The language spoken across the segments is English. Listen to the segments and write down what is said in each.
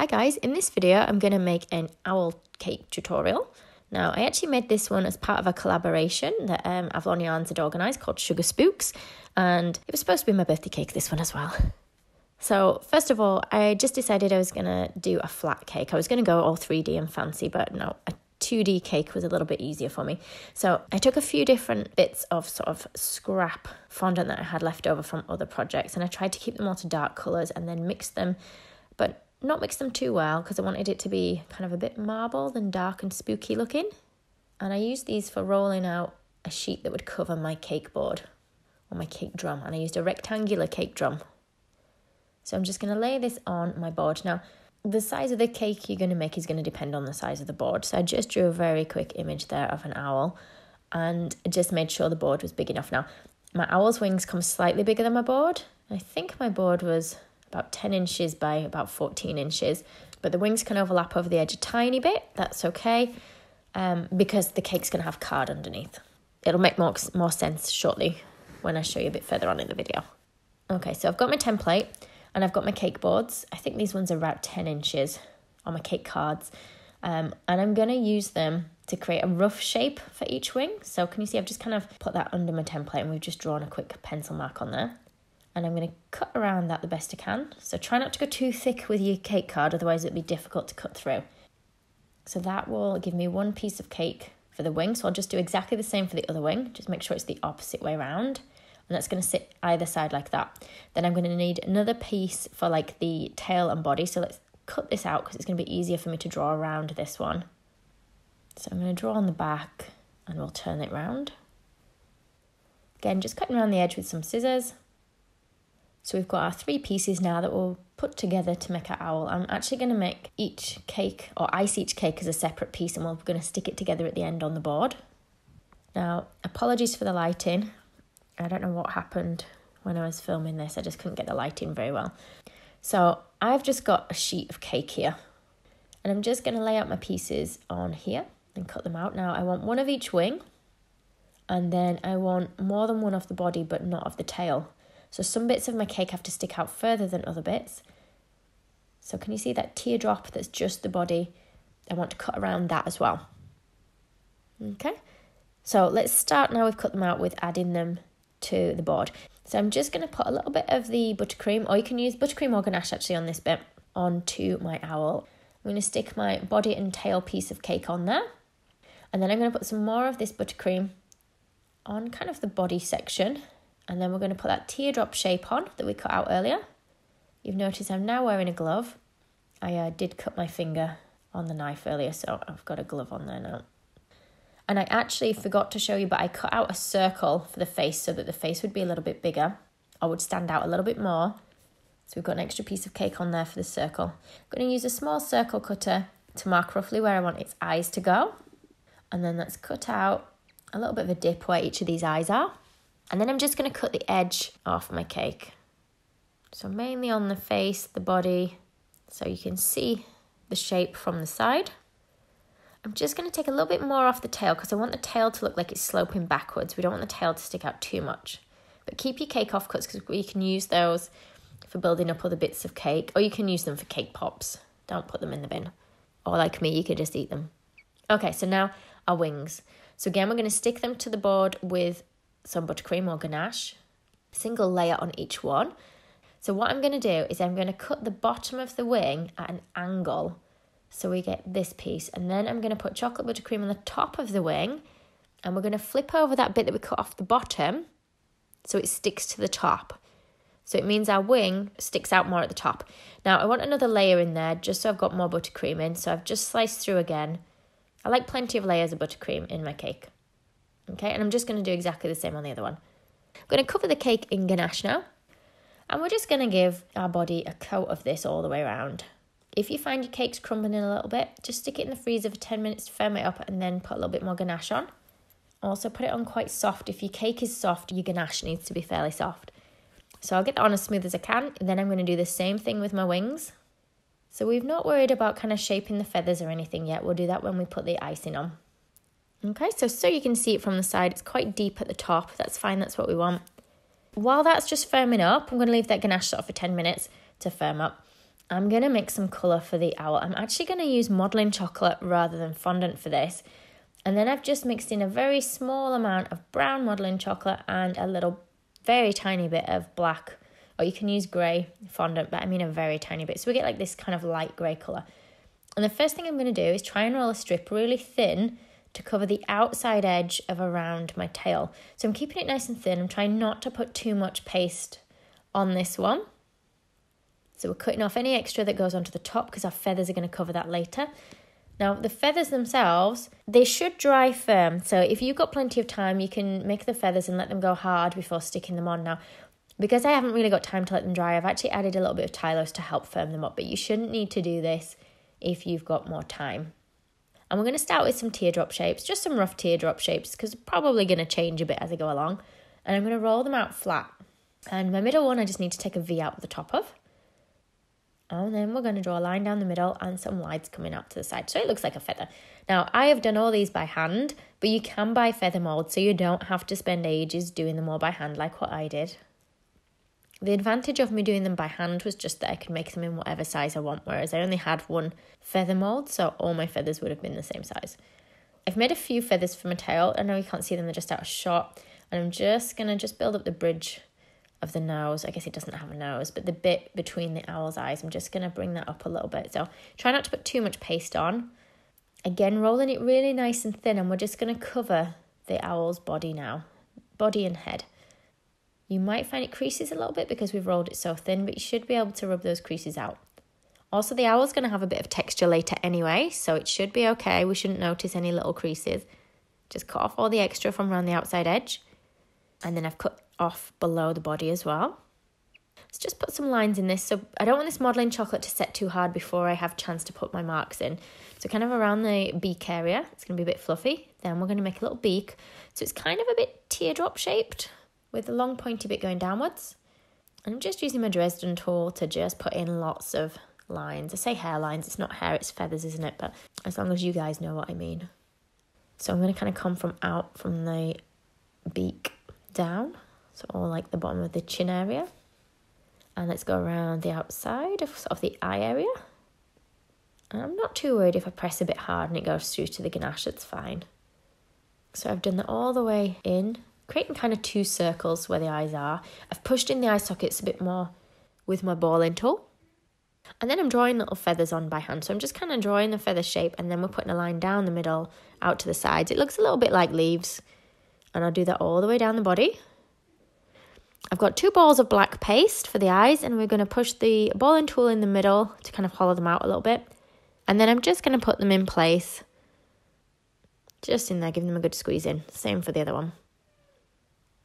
Hi guys, in this video I'm going to make an owl cake tutorial. Now I actually made this one as part of a collaboration that Avalon Yarns had organised called Sugar Spooks, and it was supposed to be my birthday cake, this one as well. So first of all, I just decided I was going to do a flat cake. I was going to go all 3D and fancy, but no, a 2D cake was a little bit easier for me. So I took a few different bits of sort of scrap fondant that I had left over from other projects, and I tried to keep them all to dark colours and then mix them, but not mix them too well because I wanted it to be kind of a bit marbled and dark and spooky looking. And I used these for rolling out a sheet that would cover my cake board or my cake drum, and I used a rectangular cake drum. So I'm just going to lay this on my board. Now, the size of the cake you're going to make is going to depend on the size of the board. So I just drew a very quick image there of an owl and I just made sure the board was big enough. Now, my owl's wings come slightly bigger than my board. I think my board was about 10 inches by about 14 inches, but the wings can overlap over the edge a tiny bit. That's okay, because the cake's going to have card underneath. It'll make more sense shortly when I show you a bit further on in the video. Okay, so I've got my template and I've got my cake boards. I think these ones are about 10 inches on my cake cards, and I'm going to use them to create a rough shape for each wing. So can you see I've just kind of put that under my template and we've just drawn a quick pencil mark on there. And I'm going to cut around that the best I can. So try not to go too thick with your cake card, otherwise it'll be difficult to cut through. So that will give me one piece of cake for the wing. So I'll just do exactly the same for the other wing. Just make sure it's the opposite way around. And that's going to sit either side like that. Then I'm going to need another piece for like the tail and body. So let's cut this out because it's going to be easier for me to draw around this one. So I'm going to draw on the back and we'll turn it round. Again, just cutting around the edge with some scissors. So we've got our 3 pieces now that we'll put together to make our owl. I'm actually going to make each cake or ice each cake as a separate piece, and we're going to stick it together at the end on the board. Now, apologies for the lighting. I don't know what happened when I was filming this. I just couldn't get the lighting very well. So I've just got a sheet of cake here, and I'm just going to lay out my pieces on here and cut them out. Now, I want one of each wing, and then I want more than one of the body, but not of the tail. So some bits of my cake have to stick out further than other bits. So can you see that teardrop that's just the body? I want to cut around that as well. Okay, so let's start now. We've cut them out with adding them to the board. So I'm just going to put a little bit of the buttercream, or you can use buttercream or ganache actually on this bit, onto my owl. I'm going to stick my body and tail piece of cake on there. And then I'm going to put some more of this buttercream on kind of the body section. And then we're going to put that teardrop shape on that we cut out earlier. You've noticed I'm now wearing a glove. I did cut my finger on the knife earlier, so I've got a glove on there now. And I actually forgot to show you, but I cut out a circle for the face so that the face would be a little bit bigger, or would stand out a little bit more. So we've got an extra piece of cake on there for the circle. I'm going to use a small circle cutter to mark roughly where I want its eyes to go. And then let's cut out a little bit of a dip where each of these eyes are. And then I'm just going to cut the edge off my cake. So mainly on the face, the body, so you can see the shape from the side. I'm just going to take a little bit more off the tail because I want the tail to look like it's sloping backwards. We don't want the tail to stick out too much. But keep your cake off cuts because we can use those for building up other bits of cake, or you can use them for cake pops. Don't put them in the bin. Or like me, you could just eat them. Okay, so now our wings. So again, we're going to stick them to the board with some buttercream or ganache, single layer on each one. So what I'm going to do is I'm going to cut the bottom of the wing at an angle so we get this piece, and then I'm going to put chocolate buttercream on the top of the wing, and we're going to flip over that bit that we cut off the bottom so it sticks to the top. So it means our wing sticks out more at the top. Now I want another layer in there just so I've got more buttercream in, so I've just sliced through again. I like plenty of layers of buttercream in my cake. Okay, and I'm just going to do exactly the same on the other one. I'm going to cover the cake in ganache now. And we're just going to give our body a coat of this all the way around. If you find your cake's crumbling a little bit, just stick it in the freezer for 10 minutes to firm it up and then put a little bit more ganache on. Also put it on quite soft. If your cake is soft, your ganache needs to be fairly soft. So I'll get that on as smooth as I can. And then I'm going to do the same thing with my wings. So we've not worried about kind of shaping the feathers or anything yet. We'll do that when we put the icing on. Okay, so you can see it from the side. It's quite deep at the top. That's fine, that's what we want. While that's just firming up, I'm going to leave that ganache sort of for 10 minutes to firm up. I'm going to make some colour for the owl. I'm actually going to use modelling chocolate rather than fondant for this. And then I've just mixed in a very small amount of brown modelling chocolate and a little very tiny bit of black, or you can use grey fondant, but I mean a very tiny bit. So we get like this kind of light grey colour. And the first thing I'm going to do is try and roll a strip really thin to cover the outside edge of around my tail. So I'm keeping it nice and thin. I'm trying not to put too much paste on this one. So we're cutting off any extra that goes onto the top because our feathers are going to cover that later. Now, the feathers themselves, they should dry firm. So if you've got plenty of time, you can make the feathers and let them go hard before sticking them on. Now, because I haven't really got time to let them dry, I've actually added a little bit of Tylose to help firm them up. But you shouldn't need to do this if you've got more time. And we're going to start with some teardrop shapes, just some rough teardrop shapes, because they're probably going to change a bit as I go along. And I'm going to roll them out flat. And my middle one, I just need to take a V out the top of. And then we're going to draw a line down the middle and some lines coming out to the side. So it looks like a feather. Now, I have done all these by hand, but you can buy feather molds, so you don't have to spend ages doing them all by hand like what I did. The advantage of me doing them by hand was just that I could make them in whatever size I want, whereas I only had one feather mold, so all my feathers would have been the same size. I've made a few feathers for my tail. I know you can't see them, they're just out of shot. And I'm just going to build up the bridge of the nose. I guess it doesn't have a nose, but the bit between the owl's eyes, I'm just going to bring that up a little bit. So try not to put too much paste on. Again, rolling it really nice and thin, and we're just going to cover the owl's body now, body and head. You might find it creases a little bit because we've rolled it so thin, but you should be able to rub those creases out. Also, the owl's going to have a bit of texture later anyway, so it should be okay. We shouldn't notice any little creases. Just cut off all the extra from around the outside edge. And then I've cut off below the body as well. Let's just put some lines in this. So I don't want this modelling chocolate to set too hard before I have a chance to put my marks in. So kind of around the beak area, it's going to be a bit fluffy. Then we're going to make a little beak. So it's kind of a bit teardrop shaped with the long pointy bit going downwards. And I'm just using my Dresden tool to just put in lots of lines. I say hair lines, it's not hair, it's feathers, isn't it? But as long as you guys know what I mean. So I'm going to kind of come out from the beak down. So all like the bottom of the chin area. And let's go around the outside of sort of the eye area. And I'm not too worried if I press a bit hard and it goes through to the ganache, it's fine. So I've done that all the way in, creating kind of two circles where the eyes are. I've pushed in the eye sockets a bit more with my balling tool. And then I'm drawing little feathers on by hand. So I'm just kind of drawing the feather shape, and then we're putting a line down the middle, out to the sides. It looks a little bit like leaves. And I'll do that all the way down the body. I've got 2 balls of black paste for the eyes, and we're going to push the balling tool in the middle to kind of hollow them out a little bit. And then I'm just going to put them in place. Just in there, giving them a good squeeze in. Same for the other one.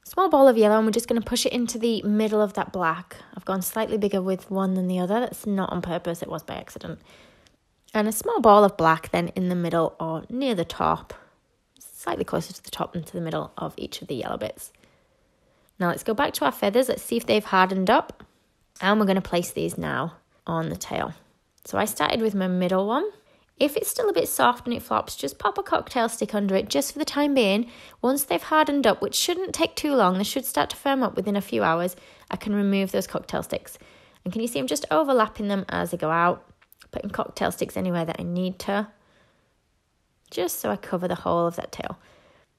Small ball of yellow, and we're just going to push it into the middle of that black. I've gone slightly bigger with one than the other. That's not on purpose, it was by accident. And a small ball of black then in the middle or near the top. Slightly closer to the top than to the middle of each of the yellow bits. Now let's go back to our feathers. Let's see if they've hardened up. And we're going to place these now on the tail. So I started with my middle one. If it's still a bit soft and it flops, just pop a cocktail stick under it just for the time being. Once they've hardened up, which shouldn't take too long, they should start to firm up within a few hours, I can remove those cocktail sticks. And can you see I'm just overlapping them as I go out, putting cocktail sticks anywhere that I need to, just so I cover the whole of that tail.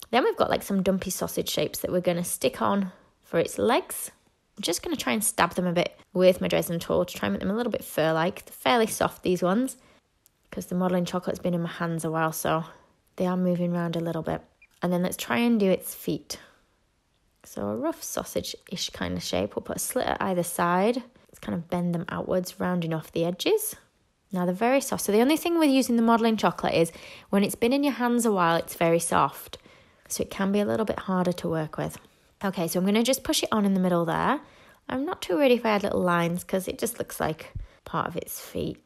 Then we've got like some dumpy sausage shapes that we're going to stick on for its legs. I'm just going to try and stab them a bit with my Dresden tool to try and make them a little bit fur-like. They're fairly soft, these ones, because the modelling chocolate's been in my hands a while, so they are moving around a little bit. And then let's try and do its feet. So a rough sausage-ish kind of shape. We'll put a slit at either side. Let's kind of bend them outwards, rounding off the edges. Now they're very soft. So the only thing with using the modelling chocolate is when it's been in your hands a while, it's very soft. So it can be a little bit harder to work with. Okay, so I'm going to just push it on in the middle there. I'm not too worried if I add little lines because it just looks like part of its feet.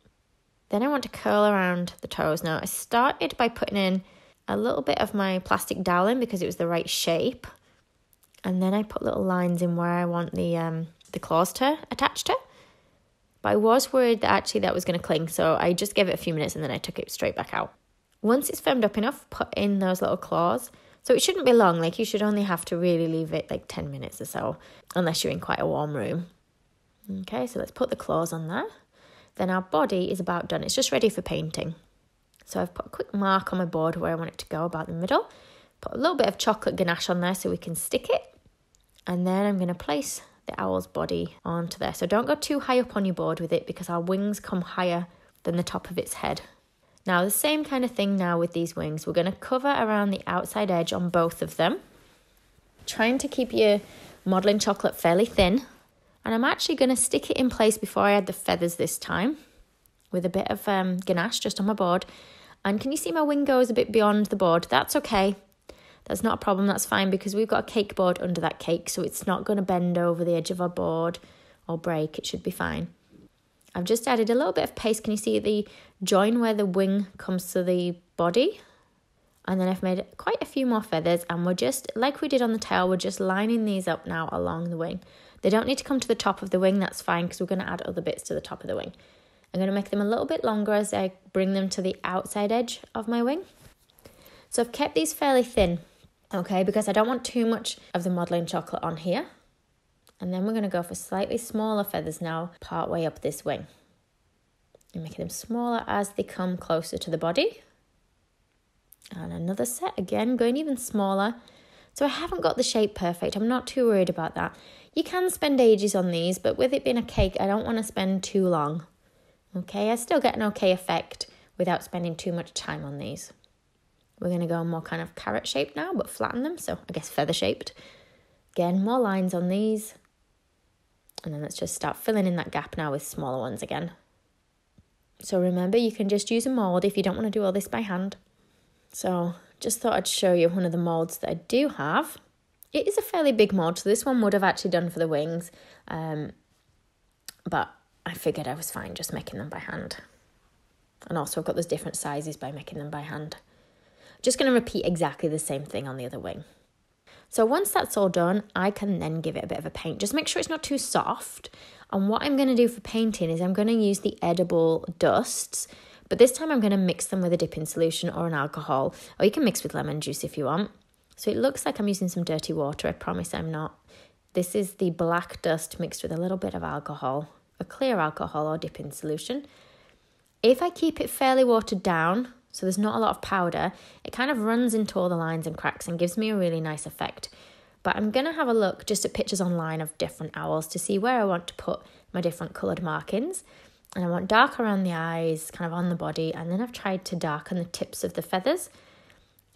Then I want to curl around the toes. Now I started by putting in a little bit of my plastic dowel because it was the right shape. And then I put little lines in where I want the claws to attach to. But I was worried that actually that was going to cling, so I just gave it a few minutes and then I took it straight back out. Once it's firmed up enough, put in those little claws. So it shouldn't be long, like you should only have to really leave it like 10 minutes or so, unless you're in quite a warm room. Okay, so let's put the claws on there. then our body is about done. It's just ready for painting. So I've put a quick mark on my board where I want it to go, about the middle. Put a little bit of chocolate ganache on there so we can stick it. And then I'm going to place the owl's body onto there. So don't go too high up on your board with it because our wings come higher than the top of its head. Now the same kind of thing now with these wings. We're going to cover around the outside edge on both of them. Trying to keep your modelling chocolate fairly thin. And I'm actually going to stick it in place before I add the feathers this time with a bit of ganache just on my board. And can you see my wing goes a bit beyond the board? That's okay. That's not a problem. That's fine because we've got a cake board under that cake, so it's not going to bend over the edge of our board or break. It should be fine. I've just added a little bit of paste. Can you see the join where the wing comes to the body? And then I've made quite a few more feathers, and we're just, like we did on the tail, we're just lining these up now along the wing. They don't need to come to the top of the wing, that's fine, because we're going to add other bits to the top of the wing. I'm going to make them a little bit longer as I bring them to the outside edge of my wing. So I've kept these fairly thin, okay, because I don't want too much of the modelling chocolate on here. And then we're going to go for slightly smaller feathers now, part way up this wing. And making them smaller as they come closer to the body. And another set, again, going even smaller. So I haven't got the shape perfect. I'm not too worried about that. You can spend ages on these, but with it being a cake, I don't want to spend too long. Okay, I still get an okay effect without spending too much time on these. We're going to go more kind of carrot shaped now, but flatten them. So I guess feather shaped. Again, more lines on these. And then let's just start filling in that gap now with smaller ones again. So remember, you can just use a mould if you don't want to do all this by hand. So just thought I'd show you one of the moulds that I do have. It is a fairly big mould, so this one would have actually done for the wings. But I figured I was fine just making them by hand. And also I've got those different sizes by making them by hand. Just going to repeat exactly the same thing on the other wing. So once that's all done, I can then give it a bit of a paint. Just make sure it's not too soft. And what I'm going to do for painting is I'm going to use the edible dusts. But this time I'm going to mix them with a dipping solution or an alcohol. Or you can mix with lemon juice if you want. So it looks like I'm using some dirty water. I promise I'm not. This is the black dust mixed with a little bit of alcohol. A clear alcohol or dipping solution. If I keep it fairly watered down, so there's not a lot of powder, it kind of runs into all the lines and cracks and gives me a really nice effect. But I'm going to have a look just at pictures online of different owls to see where I want to put my different coloured markings. And I want dark around the eyes, kind of on the body, and then I've tried to darken the tips of the feathers.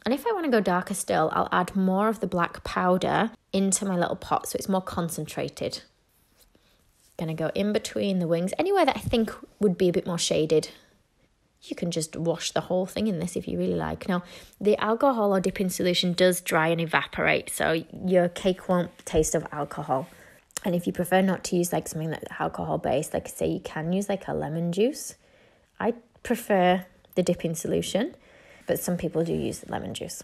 And if I want to go darker still, I'll add more of the black powder into my little pot so it's more concentrated. Going to go in between the wings, anywhere that I think would be a bit more shaded. You can just wash the whole thing in this if you really like. Now, the alcohol or dipping solution does dry and evaporate, so your cake won't taste of alcohol. And if you prefer not to use like something that's alcohol based, like I say, you can use like a lemon juice. I prefer the dipping solution, but some people do use lemon juice.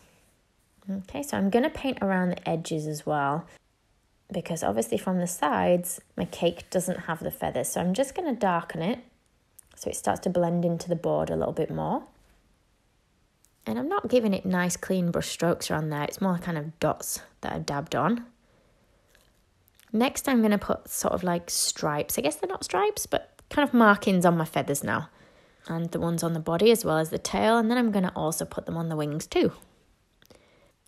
Okay, so I'm going to paint around the edges as well, because obviously from the sides, my cake doesn't have the feathers. So I'm just going to darken it so it starts to blend into the board a little bit more. And I'm not giving it nice clean brush strokes around there. It's more kind of dots that I've dabbed on. Next, I'm going to put sort of like stripes. I guess they're not stripes, but kind of markings on my feathers now. And the ones on the body as well as the tail. And then I'm going to also put them on the wings too.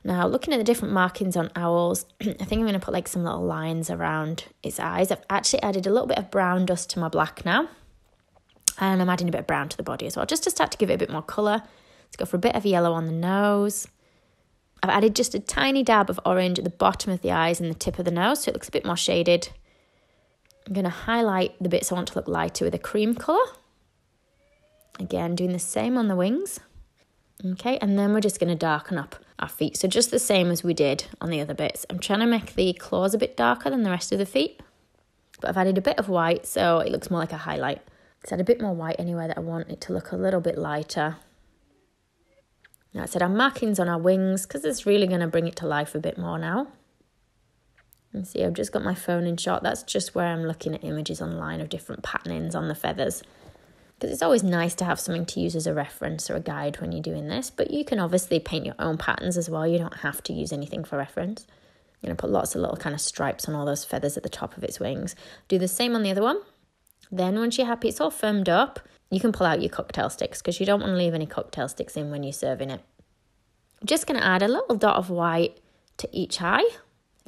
Now, looking at the different markings on owls, I think I'm going to put like some little lines around its eyes. I've actually added a little bit of brown dust to my black now. And I'm adding a bit of brown to the body as well, just to start to give it a bit more colour. Let's go for a bit of yellow on the nose. I've added just a tiny dab of orange at the bottom of the eyes and the tip of the nose, so it looks a bit more shaded. I'm going to highlight the bits I want to look lighter with a cream colour. Again, doing the same on the wings. Okay, and then we're just going to darken up our feet. So just the same as we did on the other bits. I'm trying to make the claws a bit darker than the rest of the feet. But I've added a bit of white, so it looks more like a highlight. Let's add a bit more white anywhere that I want it to look a little bit lighter. Now I said our markings on our wings, because it's really going to bring it to life a bit more now. And see, I've just got my phone in shot. That's just where I'm looking at images online of different patternings on the feathers. Because it's always nice to have something to use as a reference or a guide when you're doing this. But you can obviously paint your own patterns as well. You don't have to use anything for reference. I'm going to put lots of little kind of stripes on all those feathers at the top of its wings. Do the same on the other one. Then once you're happy it's all firmed up, you can pull out your cocktail sticks because you don't want to leave any cocktail sticks in when you're serving it. I'm just going to add a little dot of white to each eye.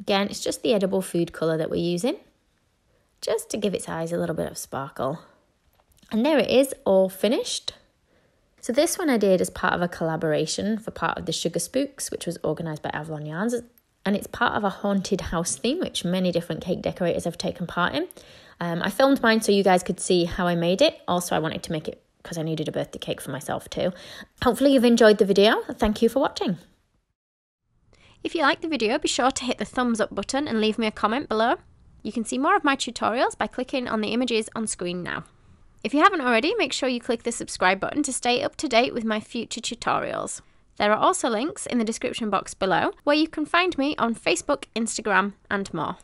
Again, it's just the edible food colour that we're using, just to give its eyes a little bit of sparkle. And there it is, all finished. So this one I did as part of a collaboration for part of the Sugar Spooks, which was organised by Avalon Yarns. And it's part of a haunted house theme, which many different cake decorators have taken part in. I filmed mine so you guys could see how I made it. Also, I wanted to make it because I needed a birthday cake for myself too. Hopefully you've enjoyed the video. Thank you for watching. If you liked the video, be sure to hit the thumbs up button and leave me a comment below. You can see more of my tutorials by clicking on the images on screen now. If you haven't already, make sure you click the subscribe button to stay up to date with my future tutorials. There are also links in the description box below where you can find me on Facebook, Instagram and more.